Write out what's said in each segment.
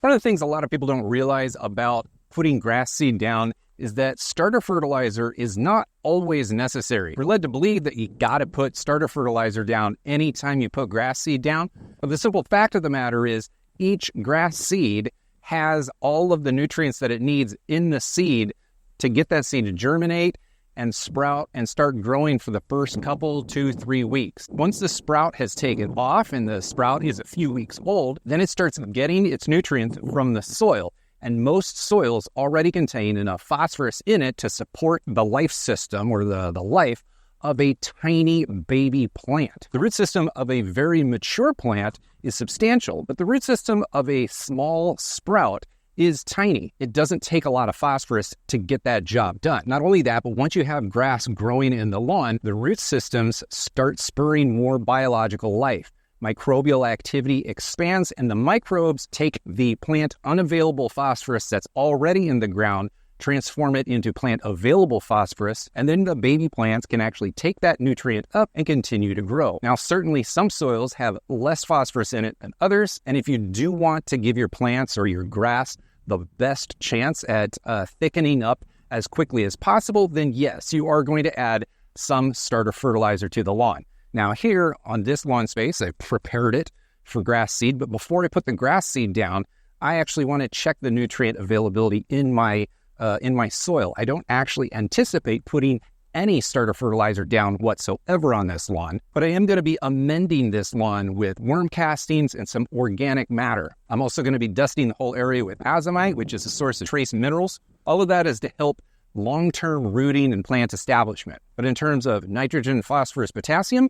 One of the things a lot of people don't realize about putting grass seed down is that starter fertilizer is not always necessary. We're led to believe that you gotta put starter fertilizer down anytime you put grass seed down. But the simple fact of the matter is each grass seed has all of the nutrients that it needs in the seed to get that seed to germinate and sprout and start growing for the first couple, 2-3 weeks. Once the sprout has taken off and the sprout is a few weeks old, then it starts getting its nutrients from the soil. And most soils already contain enough phosphorus in it to support the life system or the life of a tiny baby plant. The root system of a very mature plant is substantial, but the root system of a small sprout is tiny. It doesn't take a lot of phosphorus to get that job done. Not only that, but once you have grass growing in the lawn, the root systems start spurring more biological life. Microbial activity expands, and the microbes take the plant unavailable phosphorus that's already in the ground, transform it into plant available phosphorus, and then the baby plants can actually take that nutrient up and continue to grow. Now, certainly some soils have less phosphorus in it than others, and if you do want to give your plants or your grass the best chance at thickening up as quickly as possible, then yes, you are going to add some starter fertilizer to the lawn. Now here on this lawn space, I prepared it for grass seed, but before I put the grass seed down, I actually want to check the nutrient availability in my soil. I don't actually anticipate putting any starter fertilizer down whatsoever on this lawn, but I am going to be amending this lawn with worm castings and some organic matter. I'm also going to be dusting the whole area with azomite, which is a source of trace minerals. All of that is to help long-term rooting and plant establishment. But in terms of nitrogen, phosphorus, potassium,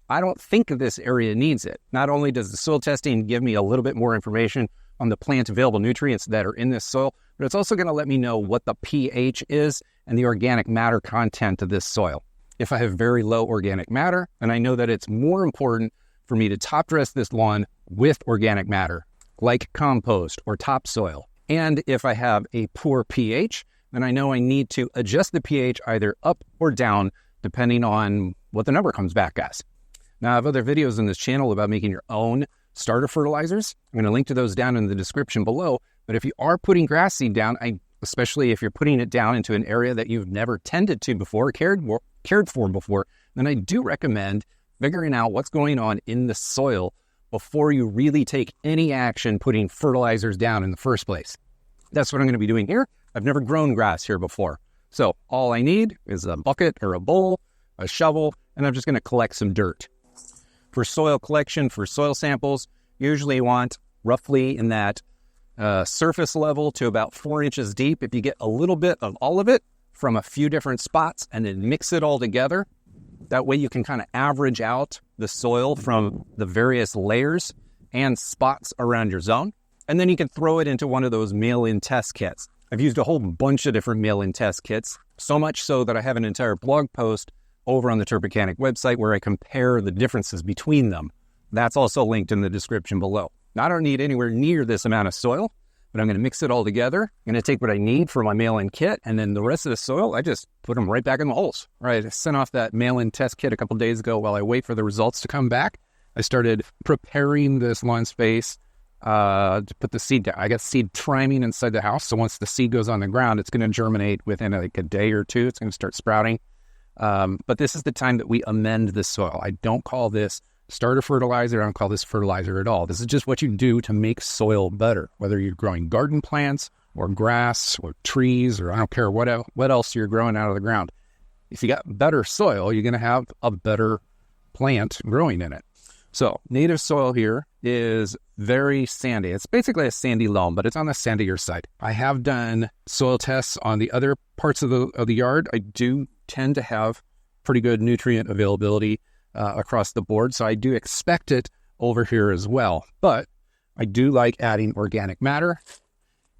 I don't think this area needs it. Not only does the soil testing give me a little bit more information on the plant available nutrients that are in this soil, but it's also going to let me know what the pH is and the organic matter content of this soil. If I have very low organic matter, then I know that it's more important for me to top dress this lawn with organic matter, like compost or topsoil. And if I have a poor pH, then I know I need to adjust the pH either up or down, depending on what the number comes back as. Now, I have other videos on this channel about making your own starter fertilizers. I'm going to link to those down in the description below. But if you are putting grass seed down, especially if you're putting it down into an area that you've never tended to before, cared for before, then I do recommend figuring out what's going on in the soil before you really take any action putting fertilizers down in the first place. That's what I'm going to be doing here. I've never grown grass here before. So all I need is a bucket or a bowl, a shovel, and I'm just going to collect some dirt. For soil collection, for soil samples, you usually want roughly in that surface level to about 4 inches deep. If you get a little bit of all of it from a few different spots and then mix it all together, that way you can kind of average out the soil from the various layers and spots around your zone. And then you can throw it into one of those mail-in test kits. I've used a whole bunch of different mail-in test kits, so much so that I have an entire blog post over on the Turpicanic website where I compare the differences between them. That's also linked in the description below. Now, I don't need anywhere near this amount of soil, but I'm going to mix it all together. I'm going to take what I need for my mail-in kit, and then the rest of the soil, I just put them right back in the holes. All right, I sent off that mail-in test kit a couple days ago while I wait for the results to come back. I started preparing this lawn space to put the seed down. I got seed priming inside the house, so once the seed goes on the ground, it's going to germinate within like a day or two. It's going to start sprouting. But this is the time that we amend the soil. I don't call this starter fertilizer. I don't call this fertilizer at all. This is just what you do to make soil better, whether you're growing garden plants or grass or trees, or I don't care what else you're growing out of the ground. If you got better soil, you're going to have a better plant growing in it. So native soil here is very sandy. It's basically a sandy loam, but it's on the sandier side. I have done soil tests on the other parts of the yard. I do tend to have pretty good nutrient availability across the board, so I do expect it over here as well. But I do like adding organic matter,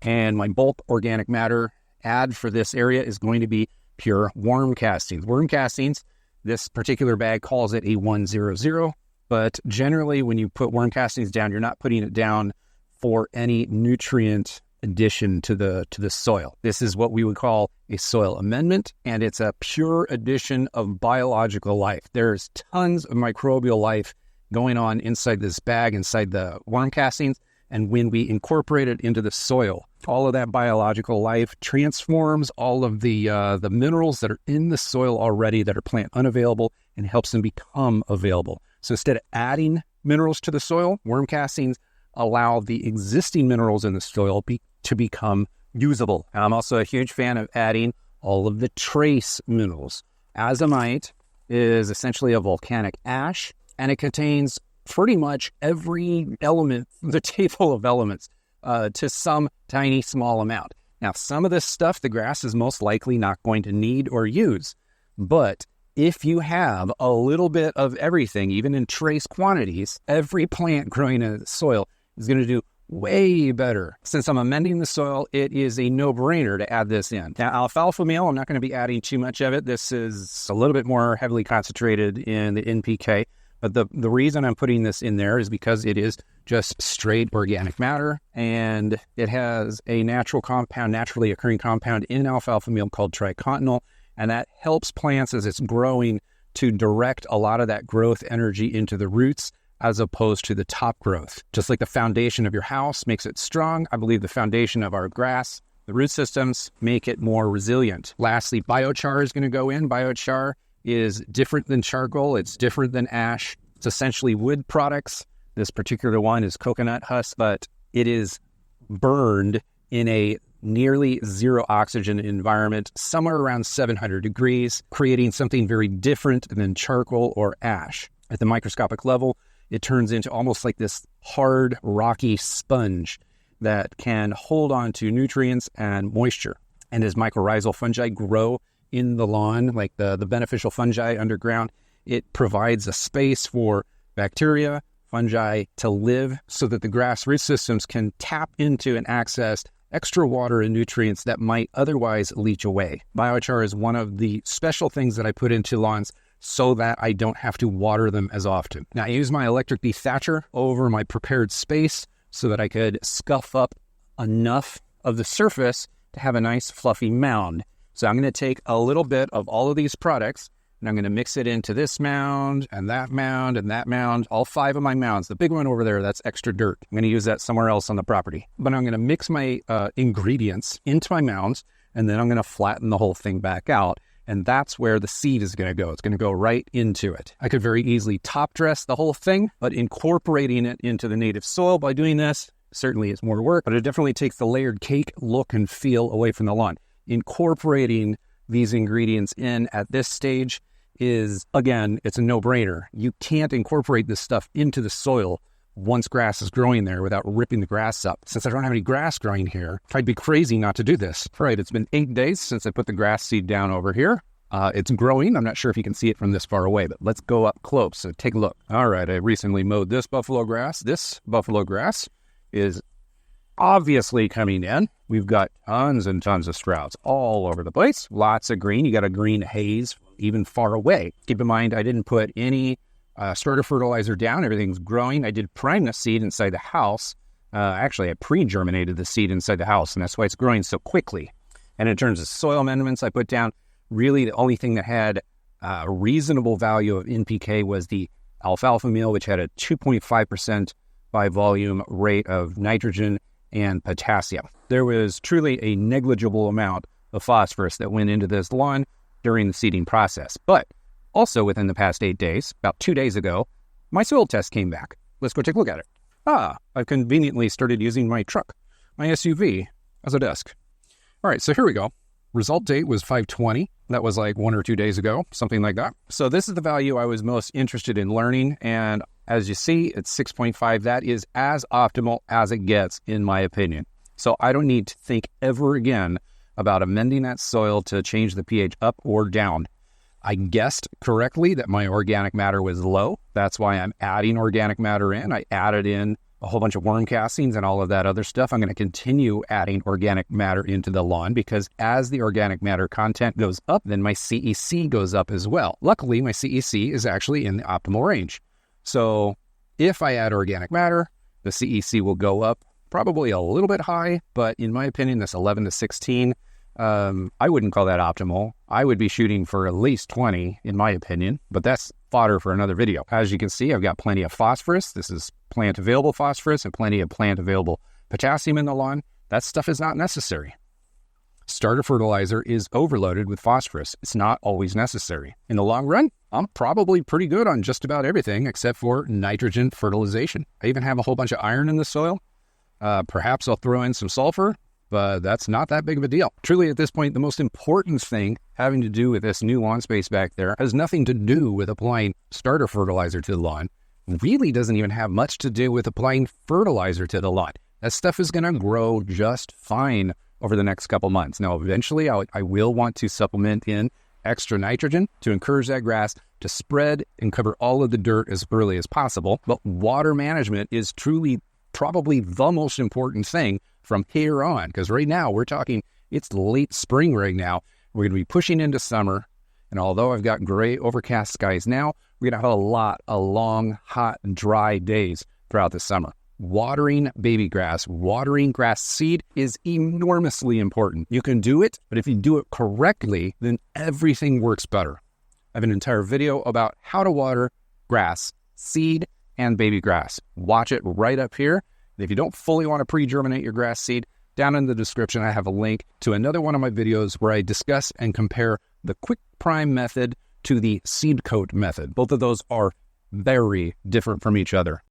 and my bulk organic matter add for this area is going to be pure worm castings. Worm castings, this particular bag calls it a 100, but generally when you put worm castings down, you're not putting it down for any nutrient addition to the soil. This is what we would call a soil amendment, and it's a pure addition of biological life. There's tons of microbial life going on inside this bag, inside the worm castings, And when we incorporate it into the soil, all of that biological life transforms all of the minerals that are in the soil already that are plant unavailable and helps them become available. So instead of adding minerals to the soil, worm castings allow the existing minerals in the soil to become usable. And I'm also a huge fan of adding all of the trace minerals. Azomite is essentially a volcanic ash, and it contains pretty much every element, the table of elements, to some tiny small amount. Now, some of this stuff the grass is most likely not going to need or use, but if you have a little bit of everything, even in trace quantities, every plant growing in the soil is going to do way better. Since I'm amending the soil, it is a no-brainer to add this in. Now, alfalfa meal, I'm not going to be adding too much of it. This is a little bit more heavily concentrated in the NPK, but the reason I'm putting this in there is because it is just straight organic matter, and it has a naturally occurring compound in alfalfa meal called tricontinol, and that helps plants as it's growing to direct a lot of that growth energy into the roots as opposed to the top growth. Just like the foundation of your house makes it strong, I believe the foundation of our grass, the root systems, make it more resilient. Lastly, biochar is going to go in. Biochar is different than charcoal. It's different than ash. It's essentially wood products. This particular one is coconut husk, but it is burned in a nearly zero oxygen environment, somewhere around 700 degrees, creating something very different than charcoal or ash. At the microscopic level, it turns into almost like this hard, rocky sponge that can hold on to nutrients and moisture. And as mycorrhizal fungi grow in the lawn, like the beneficial fungi underground, it provides a space for bacteria, fungi to live so that the grass root systems can tap into and access extra water and nutrients that might otherwise leach away. Biochar is one of the special things that I put into lawns so that I don't have to water them as often. Now, I use my electric dethatcher over my prepared space so that I could scuff up enough of the surface to have a nice fluffy mound. So I'm going to take a little bit of all of these products, and I'm going to mix it into this mound and that mound and that mound, all 5 of my mounds. The big one over there, that's extra dirt. I'm going to use that somewhere else on the property. But I'm going to mix my ingredients into my mounds, and then I'm going to flatten the whole thing back out. And that's where the seed is going to go. It's going to go right into it. I could very easily top dress the whole thing, but incorporating it into the native soil by doing this certainly is more work, but it definitely takes the layered cake look and feel away from the lawn. Incorporating these ingredients in at this stage is, again, it's a no-brainer. You can't incorporate this stuff into the soil once grass is growing there without ripping the grass up. Since I don't have any grass growing here, I'd be crazy not to do this. All right, it's been 8 days since I put the grass seed down over here. It's growing. I'm not sure if you can see it from this far away, but let's go up close. So take a look. All right, I recently mowed this buffalo grass. This buffalo grass is obviously coming in. We've got tons and tons of sprouts all over the place. Lots of green. You got a green haze even far away. Keep in mind, I didn't put any starter fertilizer down. Everything's growing. I did prime the seed inside the house. Actually, I pre-germinated the seed inside the house, and that's why it's growing so quickly. And in terms of soil amendments I put down, really the only thing that had a reasonable value of NPK was the alfalfa meal, which had a 2.5% by volume rate of nitrogen and potassium. There was truly a negligible amount of phosphorus that went into this lawn during the seeding process. But also within the past 8 days, about 2 days ago, my soil test came back. Let's go take a look at it. I've conveniently started using my truck, my SUV, as a desk. All right, so here we go. Result date was 5/20. That was like 1 or 2 days ago, something like that. So this is the value I was most interested in learning. And as you see, it's 6.5. That is as optimal as it gets, in my opinion. So I don't need to think ever again about amending that soil to change the pH up or down. I guessed correctly that my organic matter was low. That's why I'm adding organic matter in. I added in a whole bunch of worm castings and all of that other stuff. I'm going to continue adding organic matter into the lawn because as the organic matter content goes up, then my CEC goes up as well. Luckily, my CEC is actually in the optimal range. So if I add organic matter, the CEC will go up probably a little bit high, but in my opinion, this 11 to 16, I wouldn't call that optimal. I would be shooting for at least 20, in my opinion, but that's fodder for another video. As you can see, I've got plenty of phosphorus. This is plant available phosphorus and plenty of plant available potassium in the lawn. That stuff is not necessary. Starter fertilizer is overloaded with phosphorus. It's not always necessary. In the long run, I'm probably pretty good on just about everything except for nitrogen fertilization. I even have a whole bunch of iron in the soil. Perhaps I'll throw in some sulfur, but that's not that big of a deal. Truly, at this point, the most important thing having to do with this new lawn space back there has nothing to do with applying starter fertilizer to the lawn. Really doesn't even have much to do with applying fertilizer to the lawn. That stuff is going to grow just fine over the next couple months. Now, eventually, I will want to supplement in extra nitrogen to encourage that grass to spread and cover all of the dirt as early as possible. But water management is truly probably the most important thing from here on, because right now we're talking, it's late spring right now. We're going to be pushing into summer. And although I've got gray overcast skies now, we're going to have a lot of long, hot, dry days throughout the summer. Watering baby grass, watering grass seed is enormously important. You can do it, but if you do it correctly, then everything works better. I have an entire video about how to water grass, seed, and baby grass. Watch it right up here. And if you don't fully want to pre-germinate your grass seed, down in the description, I have a link to another one of my videos where I discuss and compare the quick prime method to the seed coat method. Both of those are very different from each other.